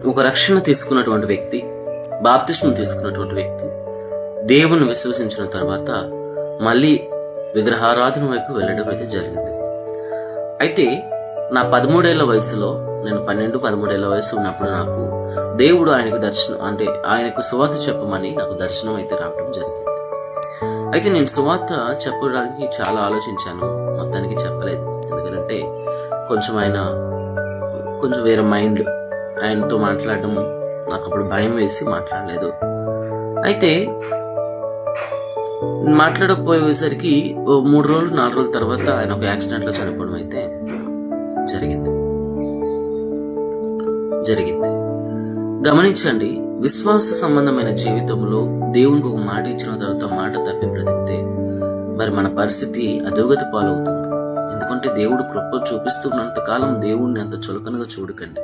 ఒక రక్షణ తీసుకున్నటువంటి వ్యక్తి, బాప్తిస్మం తీసుకున్నటువంటి వ్యక్తి దేవుని విశ్వసించిన తర్వాత మళ్ళీ విగ్రహారాధన వైపు వెళ్ళడం అయితే జరిగింది. అయితే నా 13 వయసులో, నేను 12-13 వయసు ఉన్నప్పుడు నాకు దేవుడు ఆయనకు దర్శనం, అంటే ఆయనకు సువార్త చెప్పమని నాకు దర్శనం అయితే రావడం జరిగింది. అయితే నేను సువార్త చెప్పడానికి చాలా ఆలోచించాను, మొత్తానికి చెప్పలేదు. ఎందుకంటే కొంచెం వేరే మైండ్, ఆయనతో మాట్లాడడం నాకు అప్పుడు భయం వేసి మాట్లాడలేదు. అయితే మాట్లాడకపోయేసరికి 3 రోజులు 4 రోజుల తర్వాత ఆయన ఒక యాక్సిడెంట్ లో చనిపోవడం అయితే జరిగింది. గమనించండి, విశ్వాస సంబంధమైన జీవితంలో దేవునికి ఒక మాట ఇచ్చిన తర్వాత మాట తప్పి బ్రతికితే మరి మన పరిస్థితి అధోగతి పాలవుతుంది. ఎందుకంటే దేవుడు కృప చూపిస్తున్నంత కాలం దేవుడిని అంత చులకనగా చూడకండి.